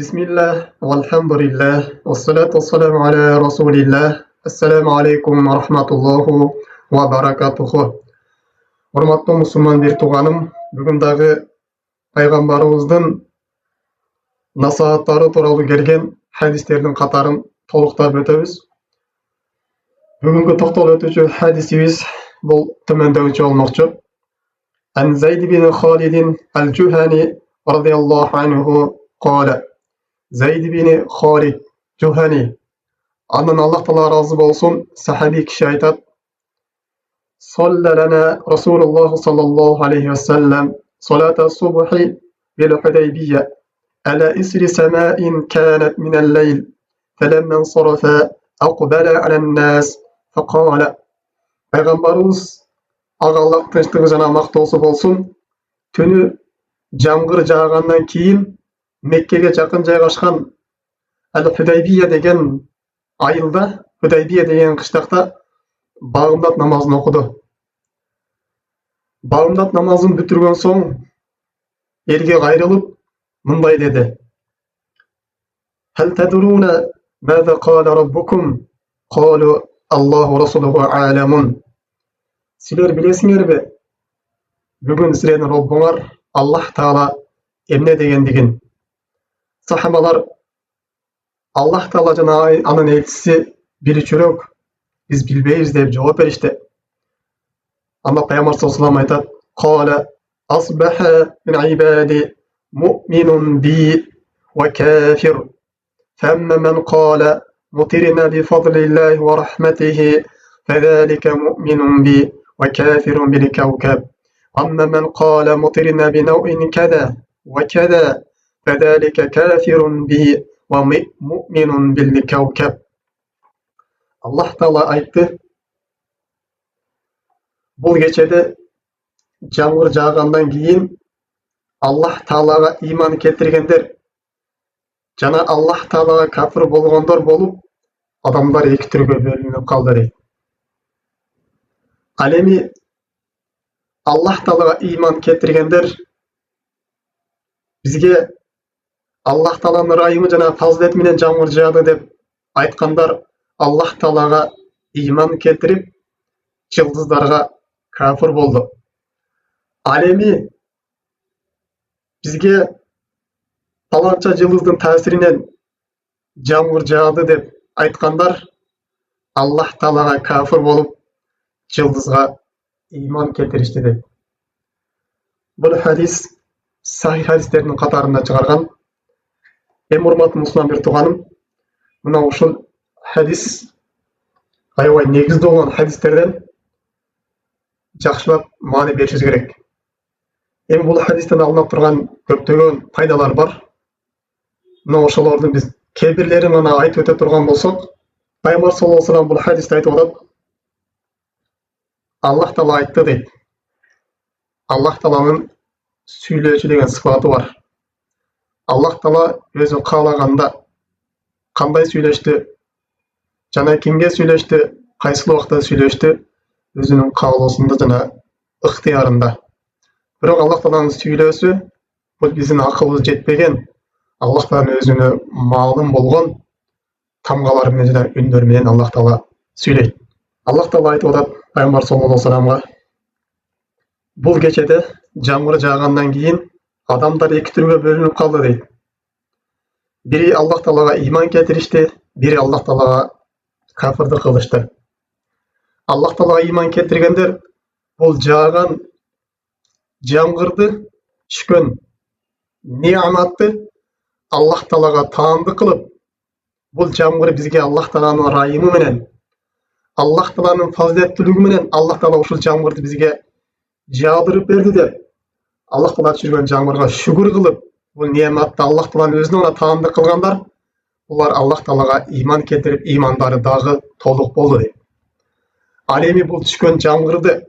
بسم الله والحمد لله والصلاة والسلام على رسول الله. Assalamu alaikum wa rahmatullahu wa barakatuhu. Урматтуу мусулман бир тууганым, бүгүн дагы пайгамбарыбыздын насааттары тууралуу келген хадистердин катарын толуктап өтөбүз. Бүгүнкү токтолуп өтүүчү хадисибиз бул төмөндөгүчө болмокчу. Ан Зайд бин Халид ал-Juhani радиаллаху анху قال Zayd bin Khalid Juhani, andan Allah Teala razı olsun, sahabi kişi aytat: Salla lana Rasulullah sallallahu aleyhi ve sellem salata subhi bil Hudaybiye ala isri sema'in kanat min al-leyl felemmen sarafa aqbala alan nas faqala. Peygamberimiz ağallık tınçlığı jana maktolsu bolsun, tünü jamgır jağandan keyin Mekke'ye жақын жайгашкан Al-Hudaybiya деген айылда, Hudaybiya деген кыштакта багымдат намазын окуду. Багымдат намазын бүтүргөн соң элге кайрылып мындай деди: Hal tadruna ماذا قال ربكم? قالوا الله ورسوله أعلم. Силер билесиңерби? Бүгүн силердин Роббуңар Аллах Таала эмне дегендигин? Sahabalar Allah Teala jana anın elçisi bilүүчүрөөк, biz bilbeybiz dep жооп беришти. Ama Peygamber sallallahu aleyhi ve sellem aytat: "Qala asbaha min ibadi mu'minun bi ve kafir. Femma men qala mutirna bi fadlillahi ve rahmetihi fezalika mu'minun bi ve kafirun bil kawkab. Amma men qala mutirna bi naw'in kada ve kada فَذَٰلِكَ كَافِرٌ بِهِ وَمُؤْمِنٌ بِالْكَوْكَبِ." Allah Teala aytты: Бұл кечеде жамгыр жаагандан кийин Allah Teala'га иман келтиргендер жана Allah Teala'га кафир болгондор болуп, адамдар эки түргө бөлүнүп калды дейт. Ал эми Allah Teala'га иман келтиргендер бизге Allah Teala'nın райымы жана фазилети менен жамгыр жаады деп айткандар Allah Teala'га иман келтирип, жылдыздарга кафир болду. Ал эми бизге паланча жылдыздын таасиринен жамгыр жаады деп айткандар Allah Teala'га кафир болуп, жылдызга иман келтиришти дейт. Бул хадис сахих хадистердин катарында чыгарган. Эми урматтуу мусулман бир тууганым, мына ушул хадис аябай негизде болгон хадистерден жакшылап маани беришибиз керек. Эми бул хадистен алынып турган көптөгөн пайдалар бар. Мына ошолордун биз кээ бирлерин гана айтып өтө турган болсок, Пайгамбар саллаллаху алейхи ва саллям бул хадисте айтып атат: Аллах Таала айтты дейт. Аллах Тааланын сүйлөөчү деген сыфаты бар. Аллах Таала өзү каалаганда кандай сүйлөштү жана кимге сүйлөштү, кайсы убакта сүйлөштү, өзүнүн каалоосунда жана ыктыярында. Бирок Аллах Тааланын сүйлөөсү бул биздин акылыбыз жетпеген, Аллах Тааланын өзүнө маалым болгон тамгалар менен жана үндөр менен Аллах Таала сүйлөйт. Аллах Таала айтып атат Пайгамбар саллаллаху алейхи ва салламга: Бул кечеде жамгыр жаагандан кийин адамдар эки түргө бөлүнүп калды дейт. Бири Аллах Таалага иман келтиришти, бири Аллах Таалага кафирдик кылышты. Аллах Таалага иман келтиргендер бул жааган жамгырды, түшкөн неаматты Аллах Таалага таандык кылып, бул жамгыр бизге Аллах Тааланын райымы менен, Аллах Тааланын фазилеттүүлүгү менен Аллах Таала ушул жамгырды бизге жаадырып берди деп, Аллах Таала түшүргөн жамгырга шүгүр кылып, бул неаматты Аллах Тааланын өзүнө гана таандык кылгандар, булар Аллах Таалага иман келтирип, имандары дагы толук болду дейт. Ал эми бул түшкөн жамгырды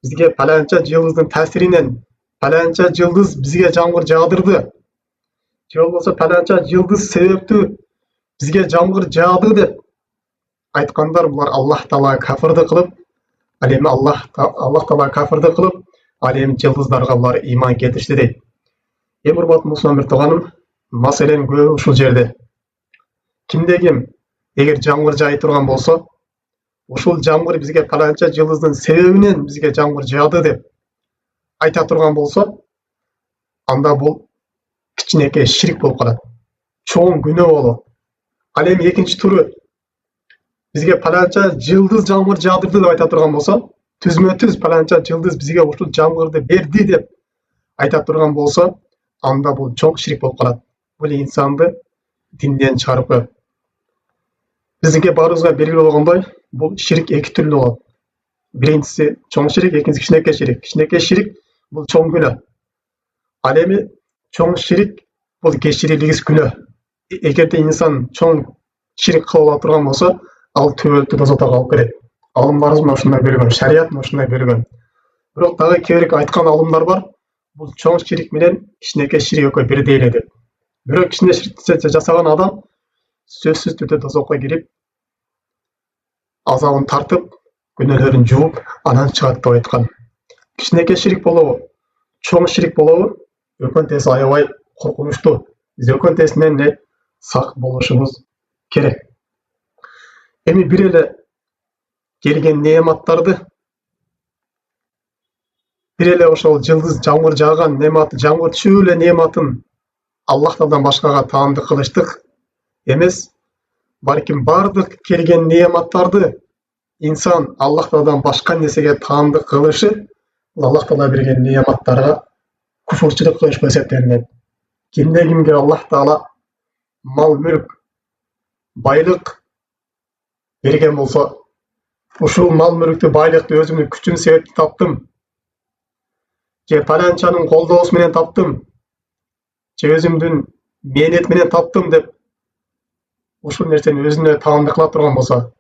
бизге паланча жылдыздын таасиринен, паланча жылдыз бизге жамгыр жаадырды, же болбосо паланча жылдыз себептүү бизге жамгыр жаады деп айткандар, булар Аллах Таалага кафирдик кылып, ал эми Аллах Таалага кафирдик кылып, ал эми жылдыздарга булар иман келтиришти дейт. Эми урматтуу мусулман бир тууганым, Маселен көбі ушул жерде. Кимде ким эгер жамгыр жаый турган болсо, ушул жамгыр бизге паланча жылдыздын себебинен бизге жамгыр жаады деп айта турган болсо, анда бул кичинекей ширик болуп калат. Чоң күнөө болот. Ал эми экинчи туру бизге паланча жылдыз жамгыр жаадырды деп айта турган болсо, түзмө-түз паланча жылдыз бизге ушул жамгырды берди деп айта турган болсо, анда бул чоң ширик болуп калат. Бул инсанды динден чыгарып коет. Бизге баарыбызга белгилүү болгондой, бул ширик эки түрлүү болот. Биринчиси чоң ширик, экинчиси кичинекей ширик. Кичинекей ширик бул чоң күнөө. Ал эми чоң ширик бул кечирилгис күнөө. Эгерде инсан чоң ширик кыла турган болсо, ал төбөлтү тозотого алып келет. Алымдарыбыз мына ушундай бөлгөн, шарият мына ушундай бөлгөн. Бирок дагы кээ айткан алымдар бар. Бул чоң ширик менен кичинекей ширик экөө бирдей эле деп. Бирок кичине ширик жасаган адам сөзсүз түрдө тозокко кирип, азабын тартып, күнөөлөрүн жууп, анан чыгат деп айткан. Кичинекей ширик болобу, чоң ширик болобу, өкөнтеси аябай коркунучтуу. Биз өкөнтесинен эле сак болушубуз керек. Эми бир эле келген неаматтарды, бир эле ошол жылдыз жамгыр жааган неамат, жамгыр түшүү эле неаматын Аллах Тааладан башкага таандык кылыштык эмес. Балким бардык келген неаматтарды инсан Аллах Тааладан башка нерсеге таандык кылышы, Аллах Таала берген неаматтарга куфурчулук кылыш болуп эсептелинет. Кимде кимге Аллах Таала мал мүлк, байлык берген болсо, ушул мал мүлктү, байлыкты өзүмдүн күчүм себептен таптым, же паланчанын колдоосу менен таптым, же өзүмдүн мээнет менен таптым деп ушул нерсени өзүнө таандык кыла турган болсо,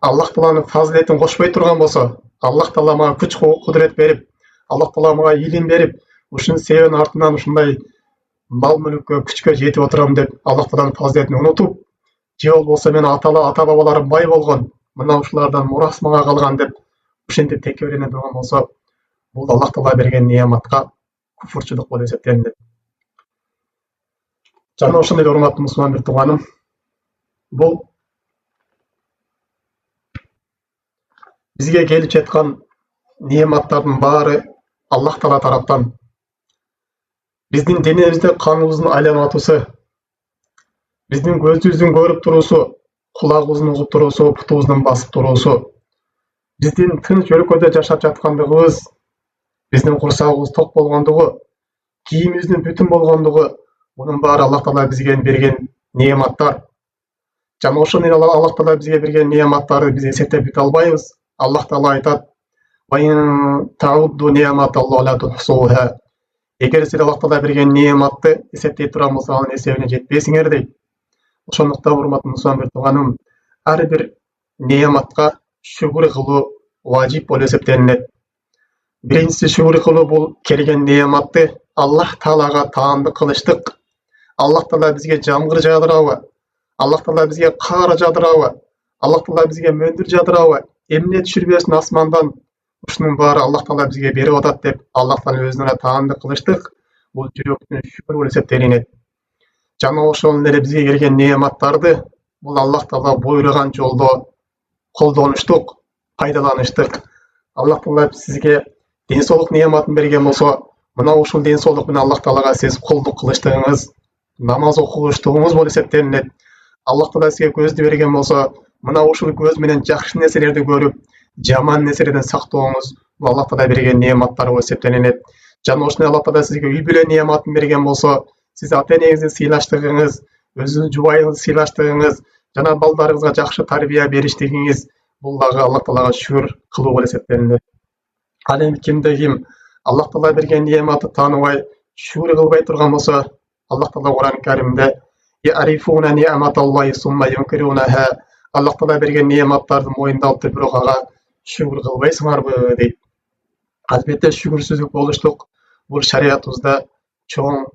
Аллах Тааланын фазилетин кошпой турган болсо, Аллах Таала мага күч кудурет берип, Аллах Таала мага илим берип, ушунун себебинин артынан ушундай мал мүлккө, күчкө жетип отурам деп Аллах Тааланын фазилетин унутуп, же болбосо мен ата бабаларым бай болгон, мына ушулардан мурас мага калган деп ушинтип текеберене турган болсо, бул Аллах Таала берген неаматка куфурчулук болуп эсептелинет. Жана ошондой эле урматтуу мусулман бир тууганым, бул бизге келип жаткан неаматтардын баары Аллах Таала тараптан. Биздин денебизде каныбыздын айланатысы, биздин көзүбүздүн көрүп туруусу, кулагыбыздын угуп туруусу, бутубуздун басып туруусу, биздин тынч өлкөдө жашап жаткандыгыбыз, биздин курсагыбыз ток болгондугу, кийимибиздин бүтүн болгондугу, мунун баары Аллах Таала бизге берген неаматтар. Жана ошондой Аллах Таала бизге берген неаматтарды биз эсептеп бүтө албайбыз. Аллах Таала айтат: эгер силер Аллах Таала берген неаматты эсептей турган болсо, анын эсебине жетпесиңер дейт. Ошондуктан урматтуу мусулман бир тууганым, ар бир неаматка шүгүр кылуу важип болуп эсептелинет. Биринчиси шүгүр кылуу бул келген неаматты Аллах Таалага таандык кылыштык. Аллах Таала бизге жамгыр жаадырабы? Аллах Таала бизге кар жаадырабы? Аллах Таала бизге мөндүр жаадырабы? Эмне түшүрбөсүн асмандан? Ушунун баары Аллах Таала бизге берип атат деп Аллах Таала өзүнө таандык кылыштык. Бул жүрөктүн шүгүр болуп эсептелинет. Жана ошол эле бизге келген неаматтарды бул Аллах Таала буйруган жолдо колдонуштук, пайдаланыштык. Аллах Таала сизге ден соолук неаматын берген болсо, мына ушул ден соолук менен Аллах Таалага сиз кулдук кылыштыгыңыз, намаз окугучтугуңуз болуп эсептелинет. Аллах Таала сизге көздү берген болсо, мына ушул көз менен жакшы нерселерди көрүп, жаман нерселерден сактооңуз бул Аллах Таала берген неаматтар болуп эсептелинет. Жана ошондой Аллах Таала сизге үй бүлө неаматын берген болсо, сиз ата-энеңиздин сыйлаштыгыңыз, өзүнүн жубайыңыздын сыйлаштыгыңыз, жана балдарыңызга жакшы тарбия бериштигиңиз бул дагы Аллах Таалага шүгүр кылуу болуп эсептелинет. Ал эми кимде ким Аллах Таала берген неаматты тааныбай, шүгүр кылбай турган болсо, Аллах Таала Кур'ан Каримде "Ярифуна ни'маталлахи сумма юнкирунаха" Аллах Таала берген неаматтарды моюндап туруп, бирок ага шүгүр кылбайсыңарбы дейт. Албетте шүгүрсүзлүк болуштук бул шариятыбызда чоң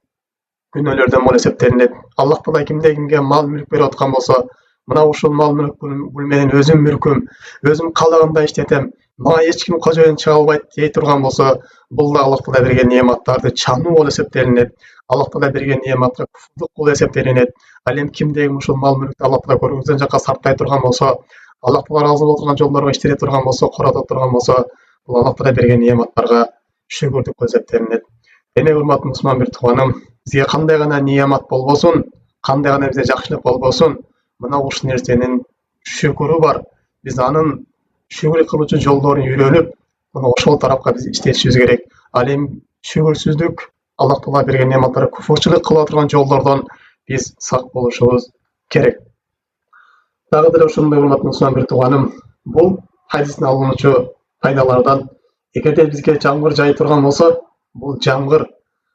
күнөөлөрдөн болуп эсептелинет. Аллах Таала кимде кимге мал мүлк берип аткан болсо, мына ушул мал мүлк бул менен өзүм мүлкүм, өзүм каалаганда иштетем, мага эч ким кожоюн чыга албайт дей турган болсо, бул да Аллах Таала берген неаматтарды чануу болуп эсептелинет. Аллах Таала берген неаматка куфурдук болуп эсептелинет. Ал эми кимдеги ушул мал мүлктү Аллах Таала көргөзгөн жакка сарптай турган болсо, Аллах Таала ыраазы болуп турган жолдорго иштете турган болсо, корото турган болсо, бул Аллах Таала берген неаматтарга шүгүрдүк болуп эсептелинет. Демек урматтуу мусулман бир тууганым, бизге кандай гана неамат болбосун, кандай гана бизде жакшылык болбосун, мына ушул нерсенин шүкүрү бар. Биз анын шүгүр кылуучу жолдорун үйрөнүп, мына ошол тарапка биз иштешибиз керек. Ал эми шүгүрсүздүк, Аллах Таала берген неаматтарга куфурчулук кыла турган жолдордон биз сак болушубуз керек. Дагы деле ошондой урматтуу мусулман бир тууганым, бул хадистен алынуучу пайдалардан эгерде бизге жамгыр жай турган болсо, бул жамгыр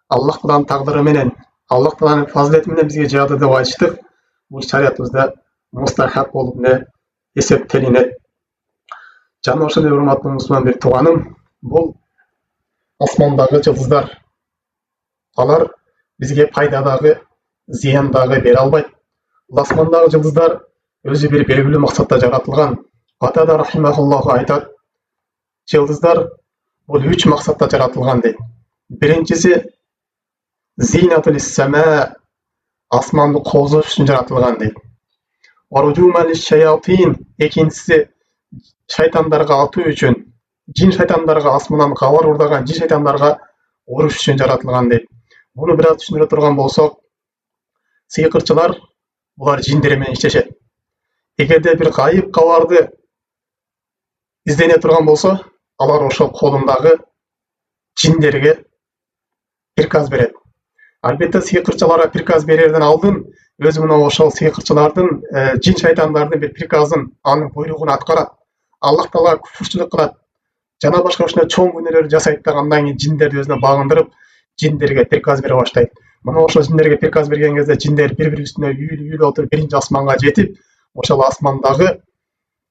Аллах Тааланын тагдыры менен, Аллах Тааланын фазилети менен бизге жаады деп айтыштык. Бул шариятыбызда мустахаб болуп эсептелинет. Жана ошондой урматтуу мусулман бир тууганым, бул асмандагы жылдыздар, алар бизге пайда дагы, зыян дагы бере албайт. Бул асмандагы жылдыздар өзү бир белгилүү максатта жаратылган. Катада рахимахуллаху айтат, жылдыздар бул 3 максатта жаратылган дейт. Биринчиси зинатул сама, асманды козош үчүн жаратылган дейт. Варуджуман лиш-шаятин, экинчиси шайтандарга атуу үчүн, жин шайтандарга асмандан кабар урдаган жин шайтандарга уруш үчүн жаратылган дейт. Буну бир аз түшүндүрө турган болсок, сыйкырчылар булар жиндер менен иштешет. Эгерде бир гайып кабарды издене турган болсо, алар ошол колундагы жиндерге приказ берет. Албетте сыйкырчыларга приказ берерден алдын өзү мына ошол сыйкырчылардын, жин шайтандардын бир приказын, анын буйругун аткарат. Аллах Таалага куфурчулук кылат. Жана башка ушундай чоң күнөөлөрдү жасайт да, андан кийин жиндерди өзүнө багындырып, жиндерге приказ бере баштайт. Мына ошол жиндерге приказ берген кезде жиндер бири-бири үстүнө үйүлүп отуруп биринчи асманга жетип, ошол асмандагы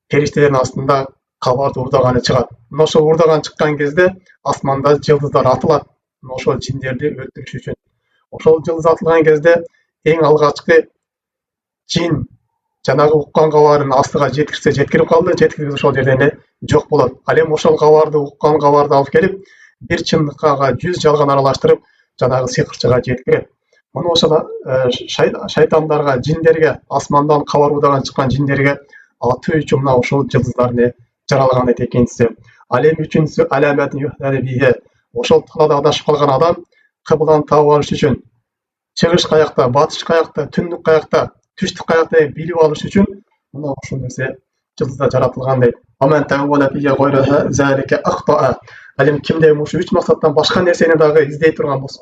периштелердин астында кабарды урдаганы чыгат. Мына ошол урдаган чыккан кезде асманда жылдыздар атылат. Мына ошол жиндерди өлтүрүш үчүн. Ошол жылдыз атылган кезде эң алгачкы жин жанагы уккан кабарын астыга жеткирсе жеткирип калды, жеткирбесе ошол жерден жок болот. Ал эми ошол кабарды, уккан кабарды алып келип, бир чындыкка 100 жалган аралаштырып, жанагы сыйкырчыга жеткирет. Мына ошол шайтандарга, жиндерге, асмандан кабар урдаган чыккан жиндерге атуу үчүн мына ошол жылдыздарды жаралган дейт экинчиси. Ал эми үчүнчүсү аламатын юхталибиге, ошол талаада адашып калган адам кыбланы таап алыш үчүн, чыгыш каякта, батыш каякта, түндүк каякта, түштүк каякта билип алыш үчүн мына ошол нерсе жылдызда жаратылган дейт. Аман тауала бия гойра залика ахтаа. Ал эми кимде ушу 3 максаттан башка нерсени дагы издей турган болсо,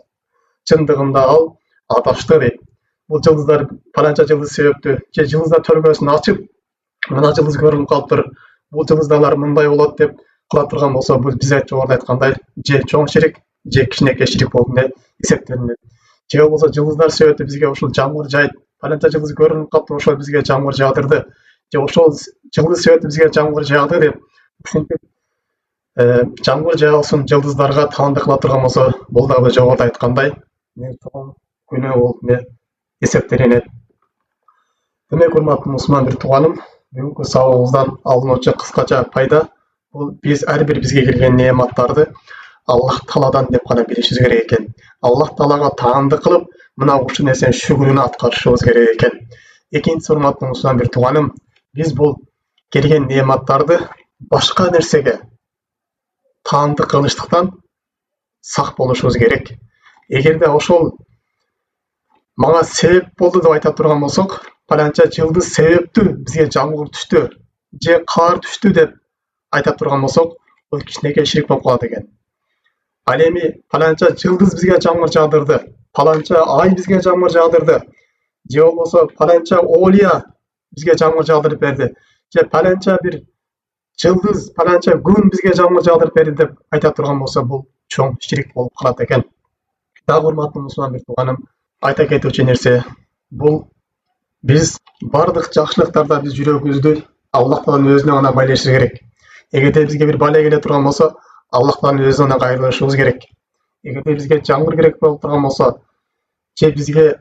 чындыгында ал адашты дейт. Бул жылдыздар паланча жылдыз себептүү, же жылдыздар төргөсүн ачып, мына жылдыз көрүнүп калыптыр, бул жылдыздар мындай болот деп кыла турган болсо, бул биз жогоруда айткандай же чоң ширик, же кичинекей ширик болуп эсептелинет. Же болбосо жылдыздар себептүү бизге ушул жамгыр жайт, паланча жылдыз көрүнүп калыптыр, ошол бизге жамгыр жаадырды, же ошол жылдыз себептүү бизге жамгыр жаады деп ушинтип жамгыр жаалсын жылдыздарга таанды кыла турган болсо, бул дагы жогоруда айткандай чоң күнөө болуп эсептелинет. Демек урматтуу мусулман бир тууганым, бүгүнкү сабагыбыздан алынуучу кыскача пайда бул биз ар бир бизге келген неаматтарды Аллах Тааладан деп гана билишибиз керек экен. Аллах Таалага таанды кылып, мына ушул нерсенин шүгүрүн аткарышыбыз керек экен. Экинчи урматтуу мусулман бир тууганым, биз бул келген неаматтарды башка нерсеге таанды кылыштыктан сак болушубуз керек. Эгерде ошол мага себеп болду деп айта турган болсок, паланча жылдыз себептүү бизге жамгыр түштү, же кар түштү деп айта турган болсок, бул кичинекей ширик болуп калат экен. Ал эми паланча жылдыз бизге жамгыр жаадырды, паланча ай бизге жамгыр жаадырды, же болбосо паланча оолия бизге жамгыр жаадырып берди, же паланча бир жылдыз, паланча күн бизге жамгыр жаадырып берди деп айта турган болсо, бул чоң ширик болуп калат экен. Дагы урматтуу мусулман бир тууганым, айта кетүүчү нерсе бул биз бардык жакшылыктарда биз жүрөгүбүздү Аллах Тааланын өзүнө гана байлашыбыз керек. Эгерде бизге бир бала келе турган болсо, Аллах Тааланын өзүнө кайрылышыбыз керек. Эгерде бизге жамгыр керек болуп турган болсо, же бизге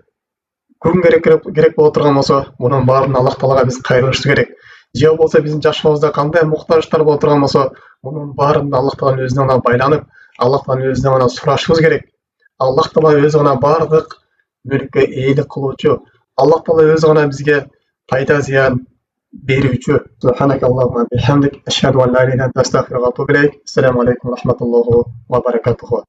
күн керек болуп турган болсо, мунун баарын Аллах Таалага биз кайрылышыбыз керек. же болбосо биздин жашообузда кандай муктаждар болуп турган болсо, мунун баарын Аллах Тааланын өзүнө гана байланып, Аллах Тааланын өзүнөн гана сурашыбыз керек. Аллах Таала өзү гана бардык мүлккө ээлик кылуучу, Аллах Таала өзү гана бизге пайда зыян берүүчү. Субханак Аллахумма бихамдик, ашхаду ан ла иляха илля анта, астагфирука ва атубу илейк. Ассаламу алейкум ва рахматуллахи ва баракатуху.